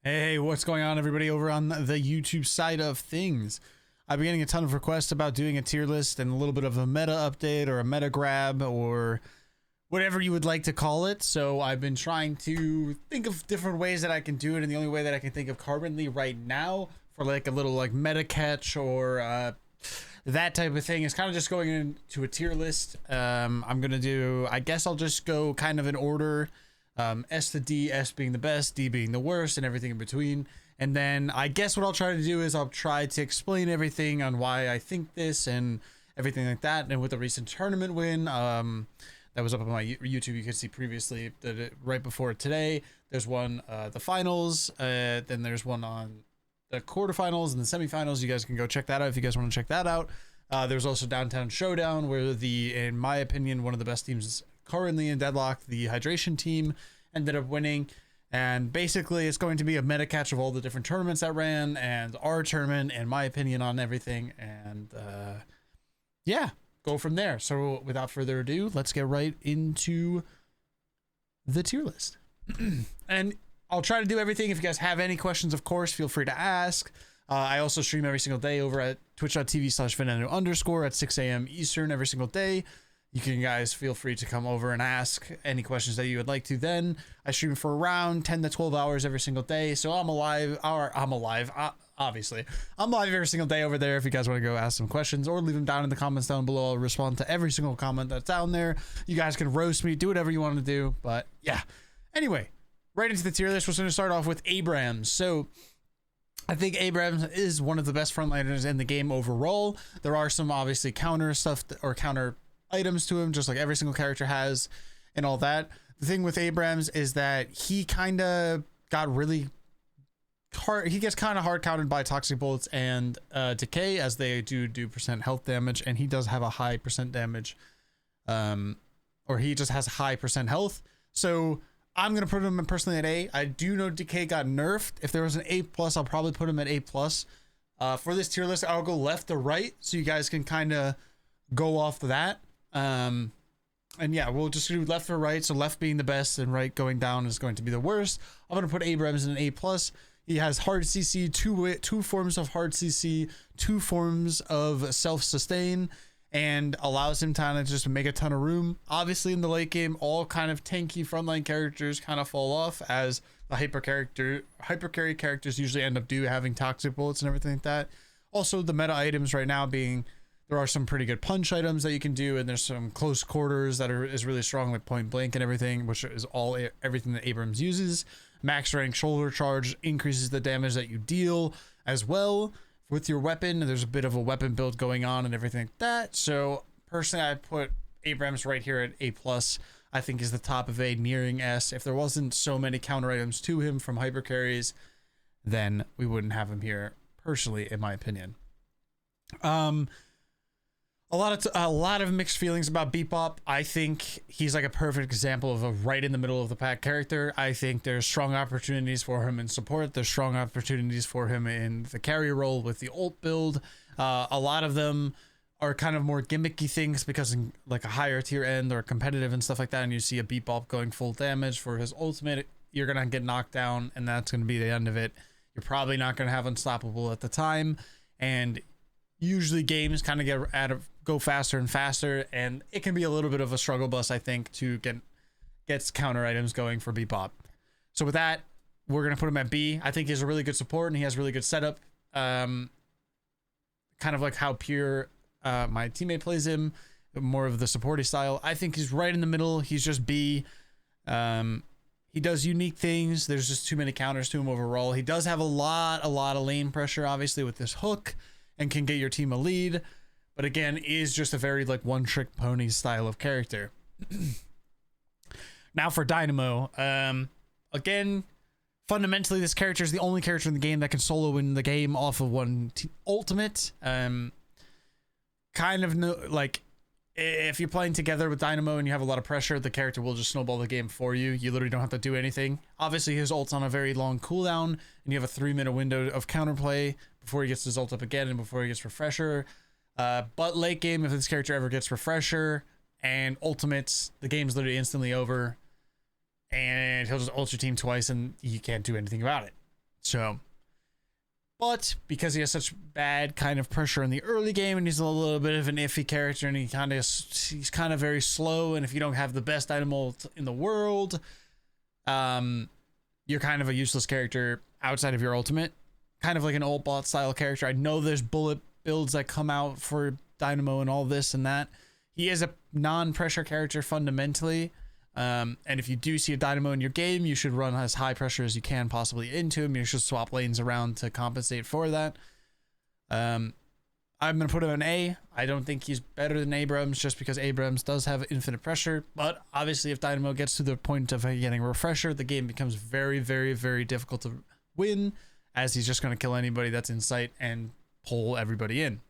Hey, what's going on, everybody, over on the YouTube side of things? I've been getting a ton of requests about doing a tier list and a little bit of a meta update or a meta grab or whatever you would like to call it. So I've been trying to think of different ways that I can do it, and the only way that I can think of currently right now for like a little like meta catch or that type of thing is kind of just going into a tier list. I'm gonna do, I guess I'll just go kind of in order. S to D, S being the best, D being the worst, and everything in between. And then I guess what I'll try to do is I'll try to explain everything on why I think this and everything like that. And with the recent tournament win, that was up on my YouTube, you could see previously that right before today, there's one, the finals, then there's one on the quarterfinals and the semifinals. You guys can go check that out if you guys want to check that out. There's also Downtown Showdown, where in my opinion, one of the best teams currently in Deadlock, the Hydration team, ended up winning. And basically it's going to be a meta catch of all the different tournaments that ran and our tournament and my opinion on everything, and yeah, go from there. So without further ado, let's get right into the tier list. And I'll try to do everything. If you guys have any questions, of course, feel free to ask. I also stream every single day over at twitch.tv/Venenu_ at 6 a.m. Eastern every single day. You can guys feel free to come over and ask any questions that you would like to. Then I stream for around 10 to 12 hours every single day. So I'm alive, obviously. I'm live every single day over there. If you guys want to go ask some questions or leave them down in the comments down below, I'll respond to every single comment that's down there. You guys can roast me, do whatever you want to do. But yeah, anyway, right into the tier list. We're going to start off with Abrams. So I think Abrams is one of the best frontliners in the game overall. There are some obviously counter stuff or counter items to him, just like every single character has and all that. The thing with Abrams is that he kind of got really hard. He gets kind of hard counted by toxic bullets and decay, as they do percent health damage, and he does have a high percent damage, or he just has high percent health. So I'm gonna put him personally at A. I do know decay got nerfed. If there was an A+, I'll probably put him at A+. For this tier list, I'll go left to right so you guys can kind of go off of that. And yeah, we'll just do left or right. So left being the best and right going down is going to be the worst. I'm going to put Abrams in an A+. He has hard CC, two forms of hard CC, 2 forms of self-sustain, and allows him to kind of just make a ton of room. Obviously in the late game, all kind of tanky frontline characters kind of fall off, as the hypercarry characters usually end up having toxic bullets and everything like that. Also the meta items right now being, there are some pretty good punch items that you can do, and there's some close quarters that is really strong, like point blank and everything, which is everything that Abrams uses. Max rank shoulder charge increases the damage that you deal as well with your weapon. There's a bit of a weapon build going on and everything like that. So personally, I put Abrams right here at A+. I think is the top of A, nearing S. If there wasn't so many counter items to him from hyper carries, then we wouldn't have him here, personally, in my opinion. A lot of mixed feelings about Bebop. I think he's like a perfect example of a right in the middle of the pack character. I think there's strong opportunities for him in support. There's strong opportunities for him in the carry role with the ult build. A lot of them are kind of more gimmicky things because in like a higher tier end or competitive and stuff like that, and you see a Bebop going full damage for his ultimate, you're going to get knocked down and that's going to be the end of it. You're probably not going to have Unstoppable at the time, and usually games kind of go faster and faster, and it can be a little bit of a struggle bus, I think, to get counter items going for Bebop. So with that, we're gonna put him at B. I think he's a really good support and he has really good setup. Kind of like how Pure, my teammate, plays him, more of the supporty style. I think he's right in the middle. He's just B. He does unique things. There's just too many counters to him overall. He does have a lot of lane pressure, obviously, with this hook, and can get your team a lead, but again, is just a very like one-trick pony style of character. Now for Dynamo, again, fundamentally, this character is the only character in the game that can solo win the game off of one ultimate. Kind of like, if you're playing together with Dynamo and you have a lot of pressure, the character will just snowball the game for you. You literally don't have to do anything. Obviously, his ult's on a very long cooldown, and you have a 3-minute window of counterplay before he gets his ult up again and before he gets refresher. But late game, if this character ever gets refresher and ultimates, the game's literally instantly over, and he'll just ult your team twice and you can't do anything about it. So, but because he has such bad kind of pressure in the early game, and he's a little bit of an iffy character, and he's kind of very slow, and if you don't have the best dynamo in the world, you're kind of a useless character outside of your ultimate, kind of like an ult bot style character. I know there's bullet builds that come out for Dynamo and all this and that. He is a non-pressure character fundamentally. And if you do see a Dynamo in your game, you should run as high pressure as you can possibly into him. You should swap lanes around to compensate for that. I'm going to put him an A. I don't think he's better than Abrams just because Abrams does have infinite pressure. But obviously if Dynamo gets to the point of getting a refresher, the game becomes very, very, very difficult to win, as he's just going to kill anybody that's in sight and pull everybody in.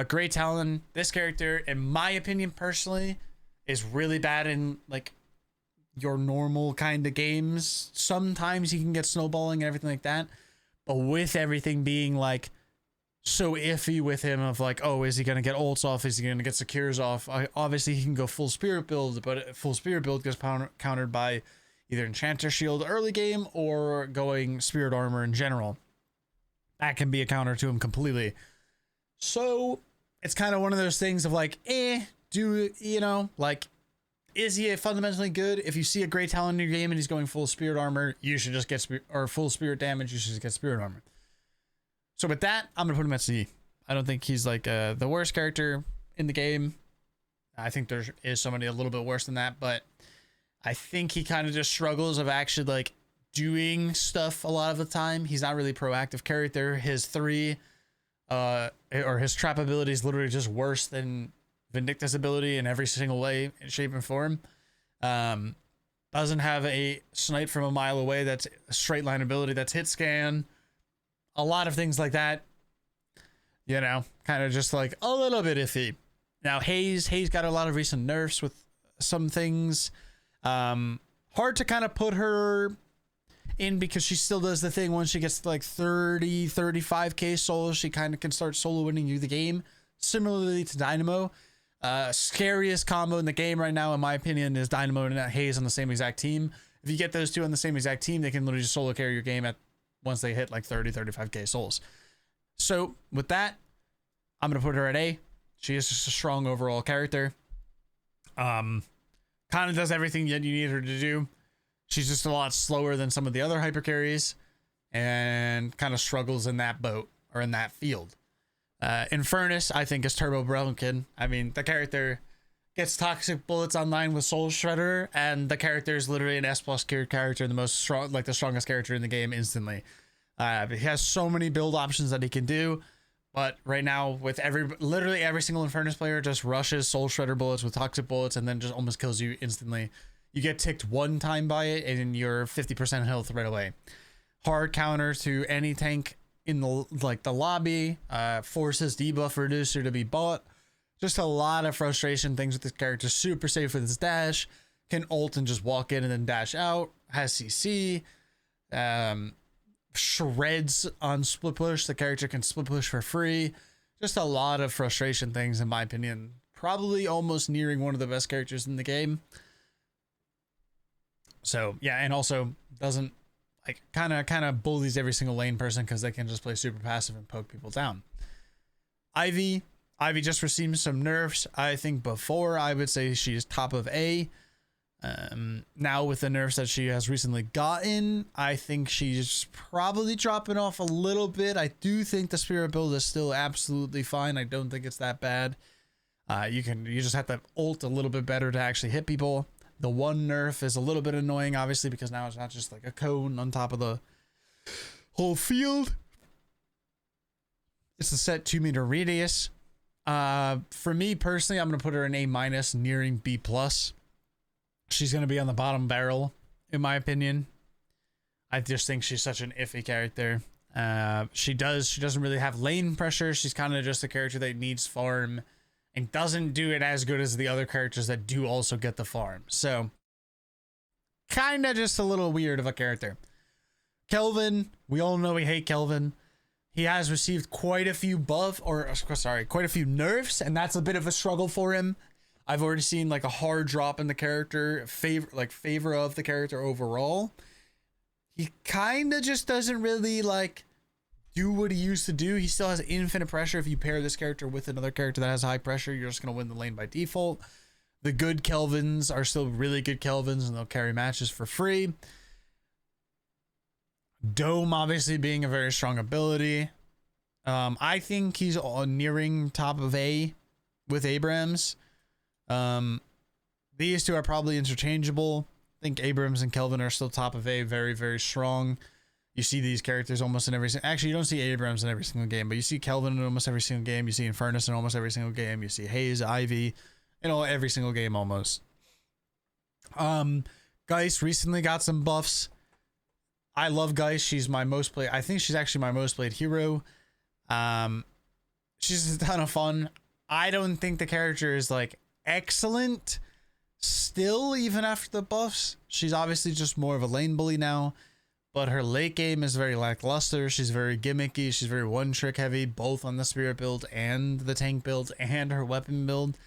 Grey Talon, this character, in my opinion personally, is really bad in like your normal kind of games. Sometimes he can get snowballing and everything like that, but with everything being like so iffy with him of like, oh, is he gonna get ults off, is he gonna get secures off? Obviously he can go full spirit build, but full spirit build gets countered by either enchanter shield early game or going spirit armor in general. That can be a counter to him completely. So it's kind of one of those things of like, like, is he fundamentally good? If you see a Grey Talon in your game and he's going full spirit armor, you should just get full spirit damage, you should just get spirit armor. So with that, I'm gonna put him at C. I don't think he's like the worst character in the game. I think there is somebody a little bit worse than that, but I think he kind of just struggles of actually like doing stuff a lot of the time. He's not really a proactive character. His his trap ability is literally just worse than Vindicta's ability in every single way, shape, and form. Doesn't have a snipe from a mile away that's a straight line ability that's hit scan. A lot of things like that, kind of just like a little bit iffy. Now Haze got a lot of recent nerfs with some things. Hard to kind of put her in because she still does the thing once she gets to like 35k souls, she kind of can start solo winning you the game, similarly to Dynamo. Scariest combo in the game right now, in my opinion, is Dynamo and Haze on the same exact team. If you get those two on the same exact team, they can literally just solo carry your game once they hit like 35k souls. So with that, I'm gonna put her at A. She is just a strong overall character. Kind of does everything that you need her to do. She's just a lot slower than some of the other hyper carries and kind of struggles in that boat or in that field. Infernus, I think, is turbo broken. I mean, the character gets toxic bullets online with Soul Shredder, and the character is literally an S+ tier character, the strongest character in the game instantly. He has so many build options that he can do, but right now with literally every single Infernus player just rushes Soul Shredder bullets with toxic bullets and then just almost kills you instantly. You get ticked one time by it and you're 50% health right away. Hard counter to any tank in the lobby, forces debuff reducer to be bought. Just a lot of frustration things with this character. Super safe with his dash, can ult and just walk in and then dash out. Has CC, shreds on split push. The character can split push for free. Just a lot of frustration things, in my opinion. Probably almost nearing one of the best characters in the game. So yeah, and also doesn't like kind of bullies every single lane person because they can just play super passive and poke people down. Ivy just received some nerfs. I think before I would say she's top of A. Now with the nerfs that she has recently gotten, I think she's probably dropping off a little bit. I do think the spirit build is still absolutely fine. I don't think it's that bad. You just have to ult a little bit better to actually hit people. The one nerf is a little bit annoying, obviously, because now it's not just like a cone on top of the whole field. It's a set 2-meter radius. For me personally, I'm going to put her in A-, nearing B+. She's going to be on the bottom barrel, in my opinion. I just think she's such an iffy character. She doesn't really have lane pressure. She's kind of just a character that needs farm and doesn't do it as good as the other characters that do also get the farm. So, kind of just a little weird of a character. Kelvin, we all know we hate Kelvin. He has received quite a few quite a few nerfs, and that's a bit of a struggle for him. I've already seen like a hard drop in the character, favor of the character overall. he kind of just doesn't really like do what he used to do. He still has infinite pressure. If you pair this character with another character that has high pressure, you're just going to win the lane by default. The good Kelvins are still really good Kelvins, and they'll carry matches for free. Dome obviously being a very strong ability. I think he's nearing top of A with Abrams. These two are probably interchangeable. I think Abrams and Kelvin are still top of A, very, very strong. You see these characters almost in every actually you don't see Abrams in every single game, but you see Kelvin in almost every single game. You see Infernus in almost every single game. You see Haze, Ivy, in every single game almost. Geist recently got some buffs. I love Geist. She's my most played. I think she's actually my most played hero. She's a ton of fun. I don't think the character is like excellent still, even after the buffs. She's obviously just more of a lane bully now, but her late game is very lackluster. She's very gimmicky. She's very one trick heavy, both on the spirit build and the tank build and her weapon build.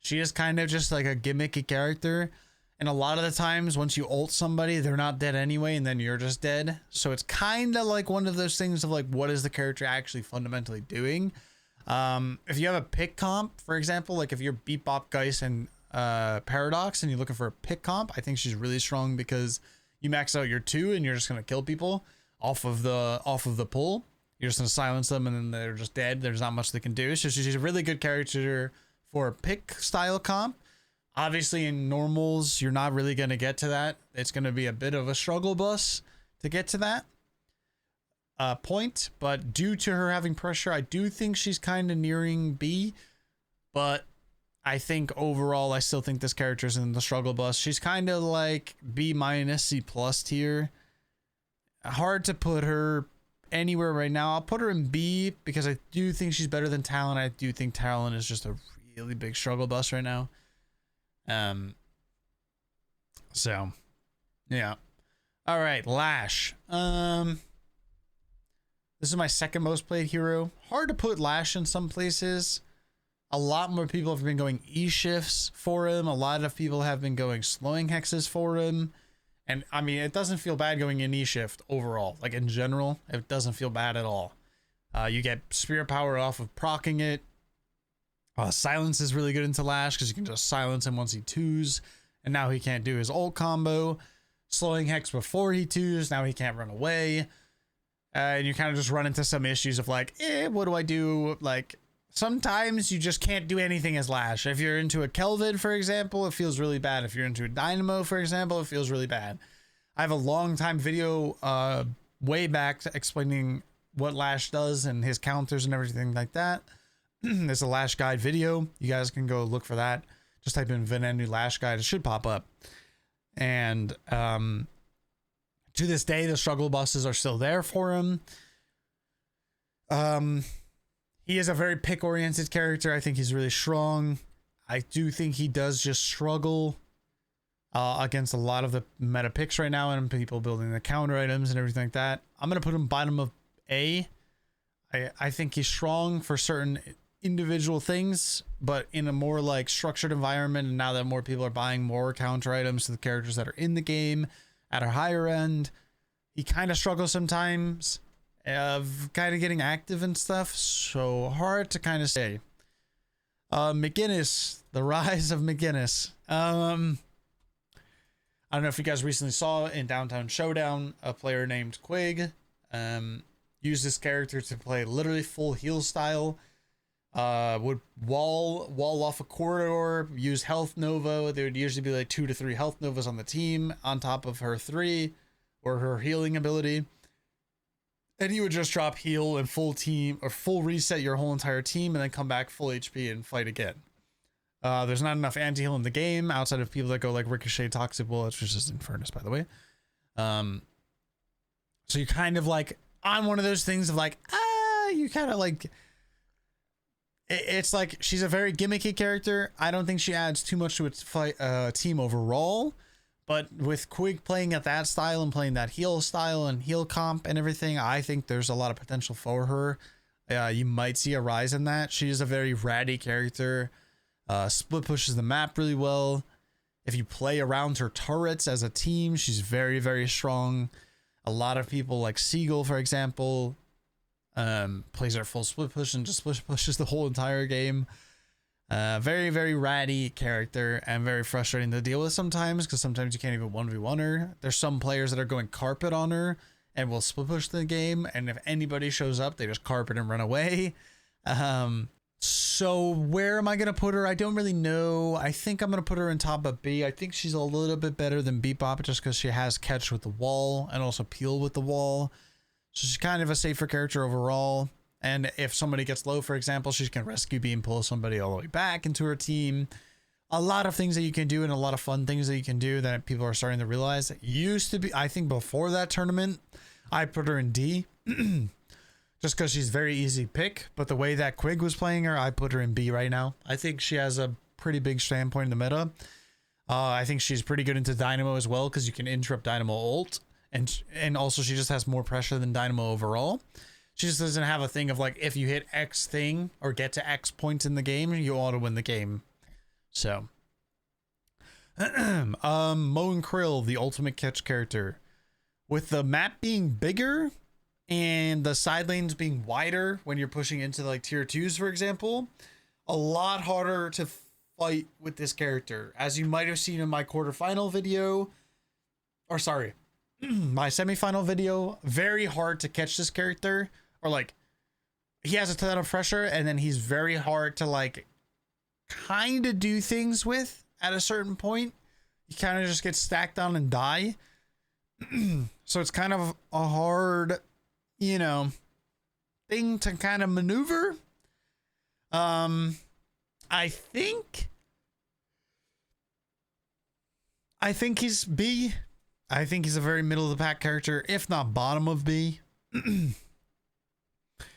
She is kind of just like a gimmicky character. And a lot of the times once you ult somebody, they're not dead anyway, and then you're just dead. So it's kind of like one of those things of like, what is the character actually fundamentally doing? If you have a pick comp, for example, like if you're Bebop, Geist, and Paradox, and you're looking for a pick comp, I think she's really strong because you max out your 2 and you're just gonna kill people off of the pull. You're just gonna silence them and then they're just dead. There's not much they can do. So she's a really good character for a pick style comp. Obviously in normals, you're not really gonna get to that. It's gonna be a bit of a struggle bus to get to that point, but due to her having pressure, I do think she's kind of nearing B, but I think overall, I still think this character's in the struggle bus. She's kind of like B minus, C plus tier. Hard to put her anywhere right now. I'll put her in B because I do think she's better than Talon. I do think Talon is just a really big struggle bus right now. So yeah. All right, Lash. This is my second most played hero. Hard to put Lash in some places. A lot more people have been going E-shifts for him. A lot of people have been going slowing hexes for him. And I mean, it doesn't feel bad going in E-shift overall. Like in general, it doesn't feel bad at all. You get spirit power off of proccing it. Silence is really good into Lash because you can just silence him once he 2s. And now he can't do his ult combo. Slowing hex before he 2s. Now he can't run away. And you kind of just run into some issues of like, what do I do? Like, sometimes you just can't do anything as Lash. If you're into a Kelvin, for example, it feels really bad. If you're into a Dynamo, for example, it feels really bad. I have a long time video way back explaining what Lash does and his counters and everything like that. There's a Lash guide video. You guys can go look for that. Just type in Venenu Lash guide. It should pop up. And to this day, the struggle buses are still there for him. He is a very pick-oriented character. I think he's really strong. I do think he does just struggle against a lot of the meta picks right now and people building the counter items and everything like that. I'm going to put him bottom of A. I think he's strong for certain individual things, but in a more like structured environment, and now that more people are buying more counter items to the characters that are in the game at a higher end, he kind of struggles sometimes of kind of getting active and stuff, so hard to kind of say. McGinnis, the rise of McGinnis. I don't know if you guys recently saw in Downtown Showdown, a player named Quig used this character to play literally full heal style. Would wall off a corridor, use health nova. There would usually be like 2 to 3 health novas on the team on top of her 3 or her healing ability. And you would just drop heal and full team or full reset your whole entire team and then come back full HP and fight again. There's not enough anti-heal in the game outside of people that go like Ricochet, Toxic Bullets, which is Infernus, by the way. So you're kind of like on one of those things of like, you kind of like, it's like she's a very gimmicky character. I don't think she adds too much to its fight, team overall. But with Quig playing at that style and playing that heal style and heal comp and everything, I think there's a lot of potential for her. You might see a rise in that. She is a very ratty character. Split pushes the map really well. If you play around her turrets as a team, she's very, very strong. A lot of people like Seagull, for example, plays our full split push and just split pushes the whole entire game. Very, very ratty character and very frustrating to deal with sometimes, because sometimes you can't even 1v1 her. There's some players that are going carpet on her and will split push the game, and if anybody shows up, they just carpet and run away. So where am I going to put her? I don't really know. I think I'm going to put her in top of B. I think she's a little bit better than Bebop just because she has catch with the wall and also peel with the wall. So she's kind of a safer character overall. And if somebody gets low, for example, she can rescue B and pull somebody all the way back into her team. A lot of things that you can do and a lot of fun things that you can do that people are starting to realize. It used to be, I think before that tournament, I put her in D. Just because she's very easy pick, but the way that Quig was playing her, I put her in B right now. I think she has a pretty big standpoint in the meta. I think she's pretty good into Dynamo as well, because you can interrupt Dynamo ult, and also she just has more pressure than Dynamo overall. She just doesn't have a thing of like, if you hit X thing or get to X points in the game, you auto win the game. So, Mo and Krill, the ultimate catch character, with the map being bigger and the side lanes being wider when you're pushing into like tier 2s, for example, a lot harder to fight with this character. As you might have seen in my quarterfinal video, or sorry, my semifinal video, very hard to catch this character, or like he has a ton of pressure and then he's very hard to like kind of do things with at a certain point. You kind of just get stacked on and die. So it's kind of a hard, you know, thing to kind of maneuver. I think he's B. I think he's a very middle of the pack character, if not bottom of B.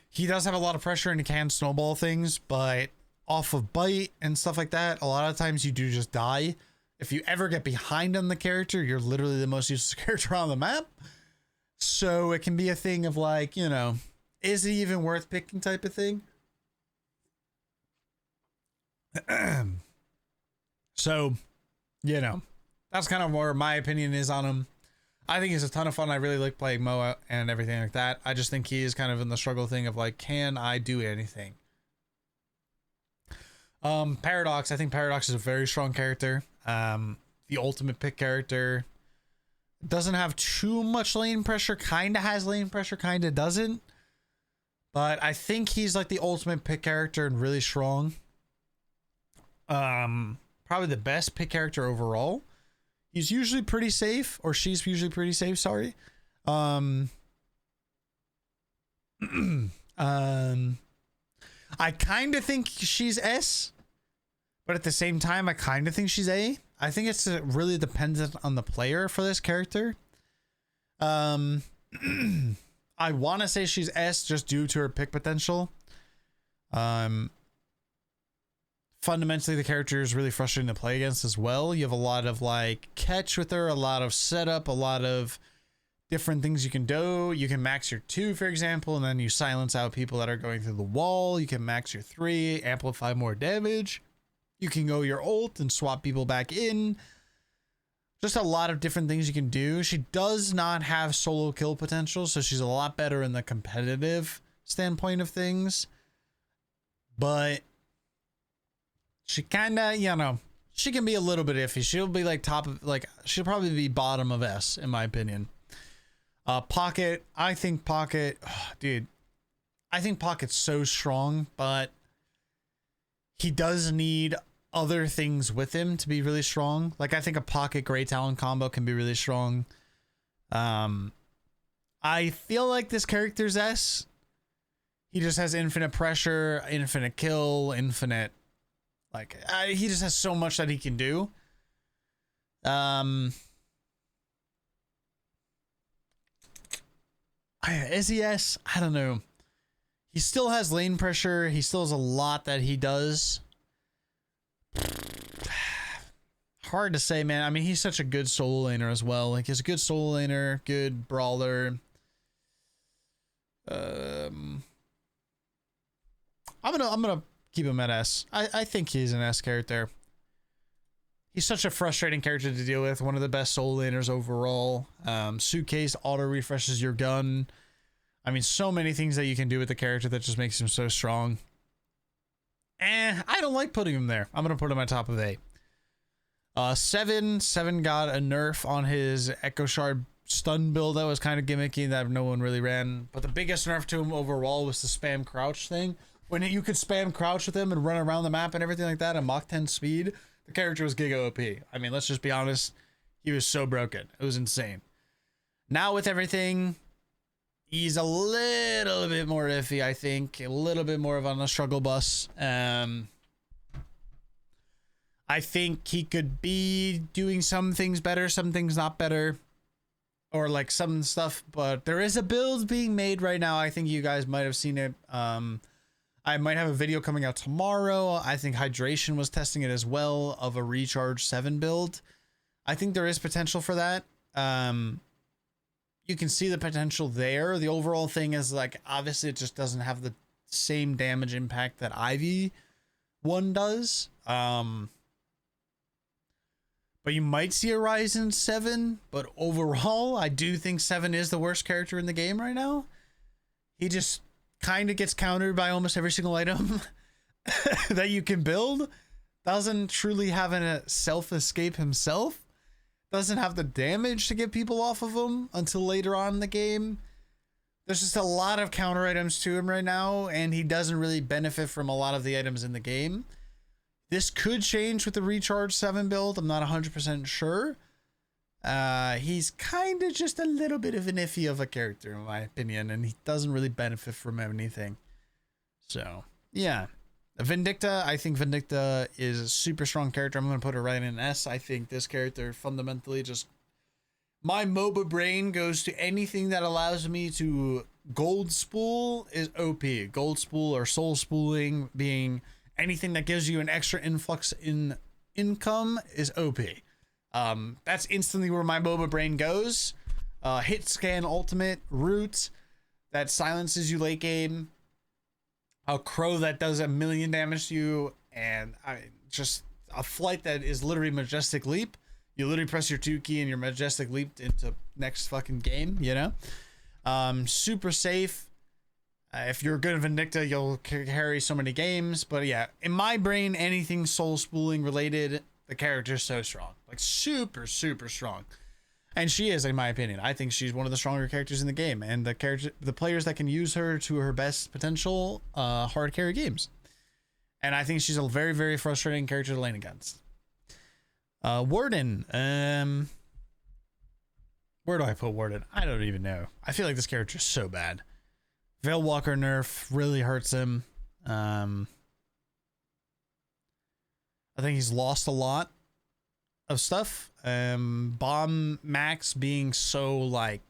He does have a lot of pressure and he can snowball things, but off of bite and stuff like that, a lot of times you do just die. If you ever get behind on the character, you're literally the most useless character on the map. So it can be a thing of like, you know, is it even worth picking type of thing? So, you know, that's kind of where my opinion is on him. I think he's a ton of fun. I really like playing Moa and everything like that. I just think he is kind of in the struggle thing of like, can I do anything? Paradox. I think Paradox is a very strong character. The ultimate pick character. Doesn't have too much lane pressure. Kind of has lane pressure, kind of doesn't. But I think he's like the ultimate pick character and really strong. Probably the best pick character overall. He's usually pretty safe, or she's usually pretty safe, sorry. I kind of think she's S, but at the same time, I kind of think she's A. I think it's really dependent on the player for this character. I want to say she's S just due to her pick potential. Fundamentally, the character is really frustrating to play against as well. You have a lot of like catch with her, a lot of setup, a lot of different things you can do. You can max your 2, for example, and then you silence out people that are going through the wall. You can max your 3, amplify more damage. You can go your ult and swap people back in. Just a lot of different things you can do. She does not have solo kill potential, so she's a lot better in the competitive standpoint of things. But she kind of, you know, she can be a little bit iffy. She'll be like top of, like, she'll probably be bottom of S, in my opinion. Pocket, I think Pocket, dude, I think Pocket's so strong, but he does need other things with him to be really strong. Like, I think a Pocket Grey Talon combo can be really strong. I feel like this character's S. He just has infinite pressure, infinite kill, infinite, like, he just has so much that he can do. Is he S? I don't know. He still has lane pressure. He still has a lot that he does. Hard to say, man. I mean, he's such a good solo laner as well. Like, he's a good solo laner, good brawler. I'm gonna keep him at S. I think he's an S character. He's such a frustrating character to deal with. One of the best soul laners overall. Suitcase auto refreshes your gun. I mean, so many things that you can do with the character that just makes him so strong. I don't like putting him there. I'm going to put him on top of 8. 7 got a nerf on his Echo Shard stun build that was kind of gimmicky that no one really ran. But the biggest nerf to him overall was the spam crouch thing. When you could spam crouch with him and run around the map and everything like that at Mach 10 speed, the character was giga OP. I mean, let's just be honest. He was so broken. It was insane. Now with everything, he's a little bit more iffy, I think. A little bit more of on a struggle bus. I think he could be doing some things better, some things not better. Or like some stuff, but there is a build being made right now. I think you guys might have seen it. I might have a video coming out tomorrow. I think Hydration was testing it as well, of a Recharge 7 build. I think there is potential for that. You can see the potential there. The overall thing is like, obviously it just doesn't have the same damage impact that Ivy 1 does. But you might see a rise in 7. But overall, I do think 7 is the worst character in the game right now. He just kind of gets countered by almost every single item that you can build. Doesn't truly have a self-escape himself. Doesn't have the damage to get people off of him until later on in the game. There's just a lot of counter items to him right now, and he doesn't really benefit from a lot of the items in the game. This could change with the Recharge 7 build. I'm not 100% sure. He's kind of just a little bit of an iffy of a character, in my opinion, and he doesn't really benefit from anything. So, yeah. Vindicta, I think Vindicta is a super strong character. I'm going to put her right in an S. I think this character fundamentally just... My MOBA brain goes to anything that allows me to gold spool is OP. Gold spool or soul spooling being... Anything that gives you an extra influx in income is OP. That's instantly where my MOBA brain goes. Hit scan ultimate, root that silences you late game. A crow that does 1 million damage to you, and just a flight that is literally majestic leap. You literally press your 2 key and you're majestic leaped into next fucking game, you know? Super safe. If you're good at Vindicta, you'll carry so many games. But yeah, in my brain, anything soul spooling related, the character's so strong. Like super, super strong. And she is, in my opinion. I think she's one of the stronger characters in the game. And the players that can use her to her best potential, hard carry games. And I think she's a very, very frustrating character to lane against. Warden. Where do I put Warden? I don't even know. I feel like this character is so bad. Veilwalker nerf really hurts him. I think he's lost a lot of stuff. Bomb max being so like...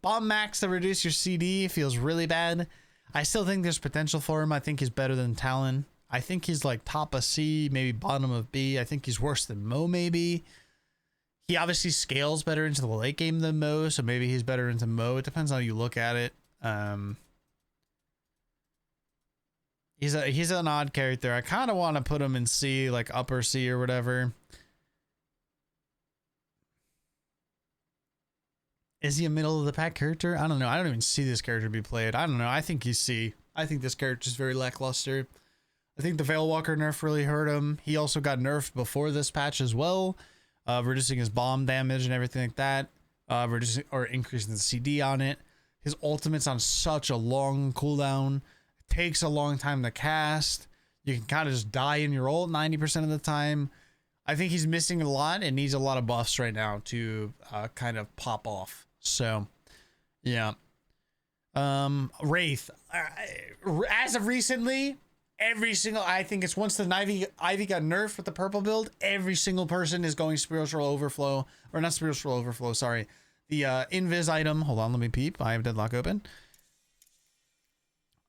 Bomb max to reduce your CD feels really bad. I still think there's potential for him. I think he's better than Talon. I think he's like top of C, maybe bottom of B. I think he's worse than Mo maybe. He obviously scales better into the late game than Mo, so maybe he's better into Mo. It depends on how you look at it. He's an odd character. I kind of want to put him in C, like upper C or whatever. Is he a middle of the pack character? I don't know. I don't even see this character be played. I don't know. I think he's C. I think this character is very lackluster. I think the Veilwalker nerf really hurt him. He also got nerfed before this patch as well, reducing his bomb damage and everything like that, reducing or increasing the CD on it. His ultimate's on such a long cooldown. It takes a long time to cast. You can kind of just die in your ult 90% of the time. I think he's missing a lot and needs a lot of buffs right now to kind of pop off. So, yeah. Wraith. As of recently, every single... I think it's once the Ivy got nerfed with the purple build, every single person is going Spiritual Overflow. Or not Spiritual Overflow, sorry. The invis item. Hold on, let me peep. I have Deadlock open.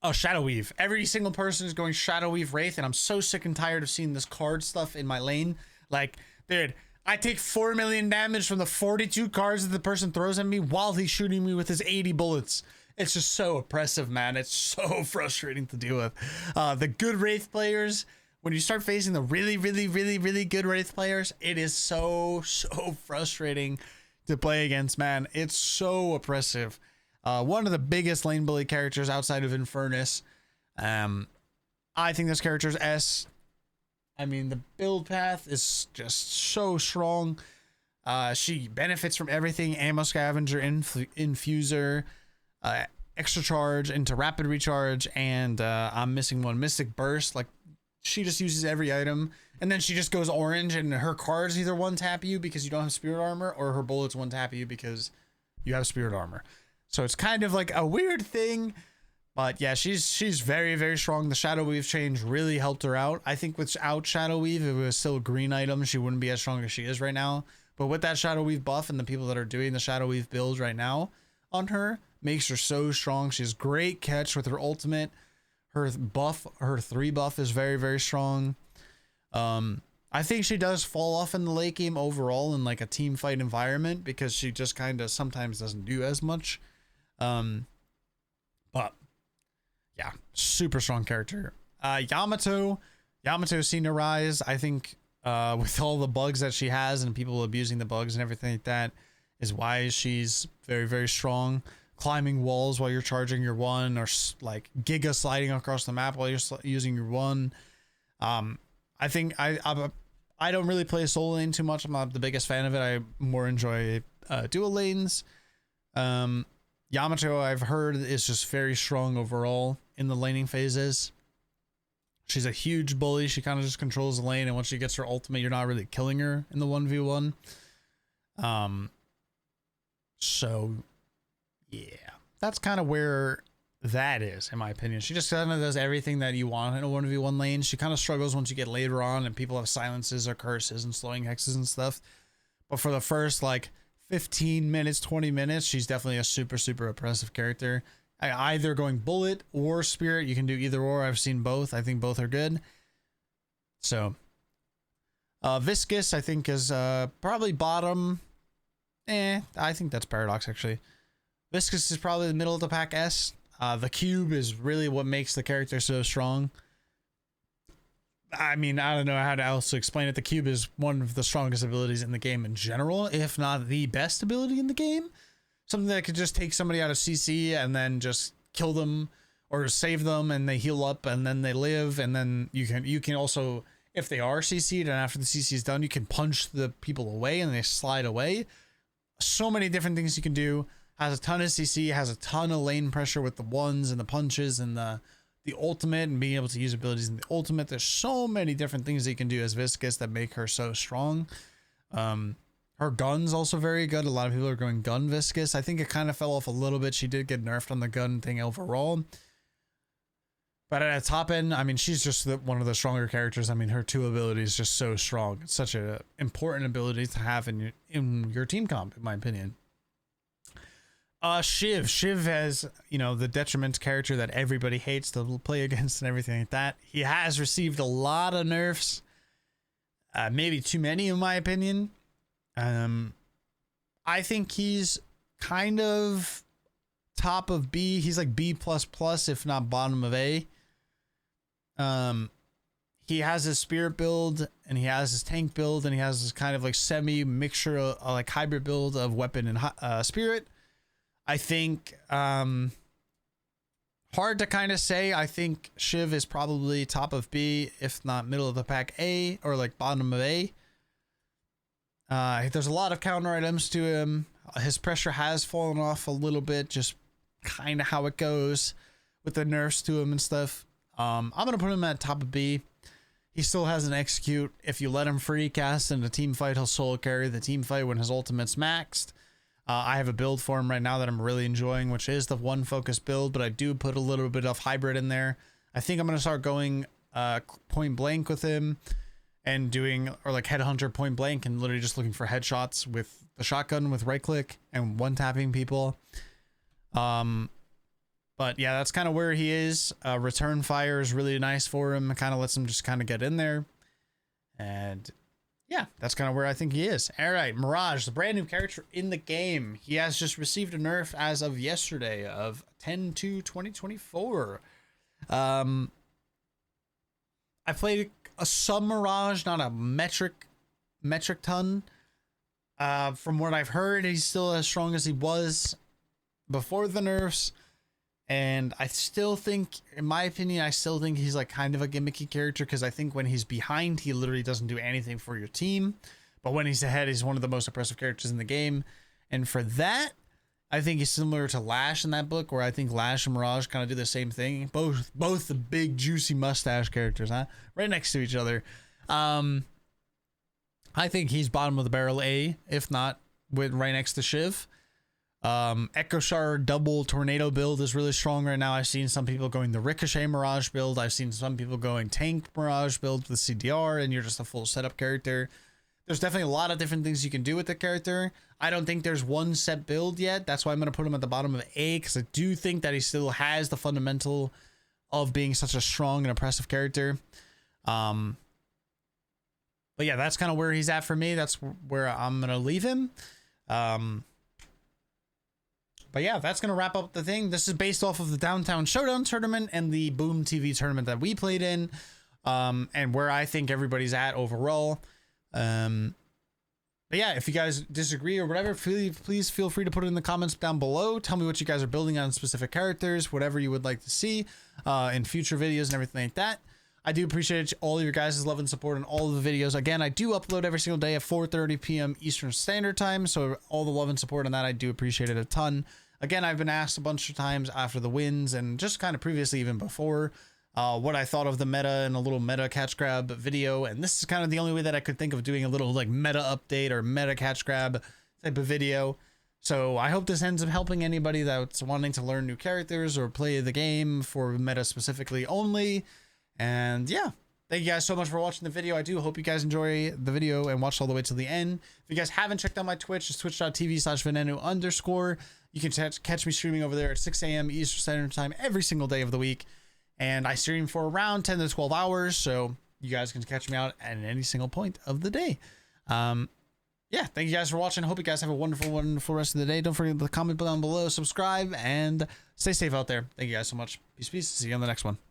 Oh, Shadow Weave. Every single person is going Shadow Weave Wraith, and I'm so sick and tired of seeing this card stuff in my lane. Like, dude, I take 4 million damage from the 42 cards that the person throws at me while he's shooting me with his 80 bullets. It's just so oppressive, man. It's so frustrating to deal with. The good Wraith players when you start facing the really good Wraith players, it is so frustrating to play against, man. It's so oppressive. One of the biggest lane bully characters outside of Infernus. I think this character's S. I mean, the build path is just so strong. She benefits from everything: ammo scavenger, infuser, extra charge into rapid recharge, and I'm missing one, mystic burst. Like, she just uses every item, and then she just goes orange, and her cards either one tap you because you don't have spirit armor, or her bullets one tap you because you have spirit armor. So it's kind of like a weird thing. But yeah, she's very strong. The Shadow Weave change really helped her out. I think without Shadow Weave, if it was still a green item, she wouldn't be as strong as she is right now. But with that Shadow Weave buff and the people that are doing the Shadow Weave builds right now on her, makes her so strong. She has great catch with her ultimate. Her buff, her 3 buff is very strong. I think she does fall off in the late game overall in like a team fight environment because she just kind of sometimes doesn't do as much. But yeah, super strong character. Yamato's seen a rise. I think with all the bugs that she has and people abusing the bugs and everything like that is why she's very strong. Climbing walls while you're charging your one, or like giga sliding across the map while you're using your one. I think I don't really play solo lane too much. I'm not the biggest fan of it. I more enjoy dual lanes. Yamato, I've heard, is just very strong overall in the laning phases. She's a huge bully. She kind of just controls the lane, and once she gets her ultimate, you're not really killing her in the 1v1. So yeah, that's kind of where that is, in my opinion. She just kind of does everything that you want in a 1v1 lane. She kind of struggles once you get later on and people have silences or curses and slowing hexes and stuff. But for the first like 15 minutes, 20 minutes, she's definitely a super oppressive character. Either going bullet or spirit. You can do either or. I've seen both. I think both are good. So Viscus, I think, is probably bottom. I think that's Paradox, actually. Viscus is probably the middle of the pack S. The cube is really what makes the character so strong. I mean, I don't know how else to explain it. The cube is one of the strongest abilities in the game in general, if not the best ability in the game. Something that could just take somebody out of CC and then just kill them or save them, and they heal up and then they live, and then you can also, if they are CC'd and after the CC is done, you can punch the people away and they slide away. So many different things you can do. Has a ton of CC, has a ton of lane pressure with the ones and the punches and the ultimate, and being able to use abilities in the ultimate. There's so many different things that you can do as Viscus that make her so strong. Her gun's also very good. A lot of people are going gun Viscus. I think it kind of fell off a little bit. She did get nerfed on the gun thing overall. But at a top end, I mean, she's just one of the stronger characters. I mean, her 2 abilities just so strong. It's such an important ability to have in your team comp, in my opinion. Shiv has, the detriment character that everybody hates to play against and everything like that. He has received a lot of nerfs, maybe too many in my opinion. I think he's kind of top of B. He's like B++, if not bottom of A. He has his spirit build, and he has his tank build, and he has this kind of like semi mixture, like hybrid build of weapon and spirit. I think hard to kind of say. I think Shiv is probably top of B, if not middle of the pack A, or like bottom of A. There's a lot of counter items to him. His pressure has fallen off a little bit, just kind of how it goes with the nerfs to him and stuff. I'm gonna put him at top of B. He still has an execute. If you let him free cast in a team fight, he'll solo carry the team fight when his ultimate's maxed. I have a build for him right now that I'm really enjoying, which is the one focus build, but I do put a little bit of hybrid in there. I think I'm going to start going point blank with him and doing, or like headhunter point blank, and literally just looking for headshots with the shotgun with right click and one tapping people. But yeah, that's kind of where he is. Return fire is really nice for him. It kind of lets him just kind of get in there. And yeah, that's kind of where I think he is. All right, Mirage, the brand new character in the game. He has just received a nerf as of yesterday of 10/2/2024. I played some Mirage, not a metric ton. From what I've heard, he's still as strong as he was before the nerfs. And I still think, in my opinion, I still think he's like kind of a gimmicky character, because I think when he's behind, he literally doesn't do anything for your team. But when he's ahead, he's one of the most oppressive characters in the game. And for that, I think he's similar to Lash in that book, where I think Lash and Mirage kind of do the same thing. Both the big juicy mustache characters, huh? Right next to each other. I think he's bottom of the barrel A, if not with right next to Shiv. Echo Shard double tornado build is really strong right now. I've seen some people going the Ricochet Mirage build. I've seen some people going tank Mirage build with CDR, and you're just a full setup character. There's definitely a lot of different things you can do with the character. I don't think there's one set build yet. That's why I'm going to put him at the bottom of A, because I do think that he still has the fundamental of being such a strong and oppressive character. But yeah, that's kind of where he's at for me. That's where I'm going to leave him. But yeah, that's going to wrap up the thing. This is based off of the Downtown Showdown tournament and the Boom TV tournament that we played in, and where I think everybody's at overall. But yeah, if you guys disagree or whatever, please feel free to put it in the comments down below. Tell me what you guys are building on specific characters, whatever you would like to see in future videos and everything like that. I do appreciate all of your guys' love and support on all of the videos. Again, I do upload every single day at 4:30 p.m. Eastern Standard Time, so all the love and support on that, I do appreciate it a ton. Again, I've been asked a bunch of times after the wins and just kind of previously even before what I thought of the meta and a little meta catch grab video, and this is kind of the only way that I could think of doing a little like meta update or meta catch grab type of video. So I hope this ends up helping anybody that's wanting to learn new characters or play the game for meta specifically only. And yeah, thank you guys so much for watching the video. I do hope you guys enjoy the video and watched all the way to the end. If you guys haven't checked out my Twitch, it's twitch.tv/Venenu_. You can catch me streaming over there at 6 a.m. Eastern Standard Time every single day of the week. And I stream for around 10 to 12 hours. So you guys can catch me out at any single point of the day. Yeah, thank you guys for watching. Hope you guys have a wonderful, wonderful rest of the day. Don't forget to comment down below, subscribe, and stay safe out there. Thank you guys so much. Peace, peace. See you on the next one.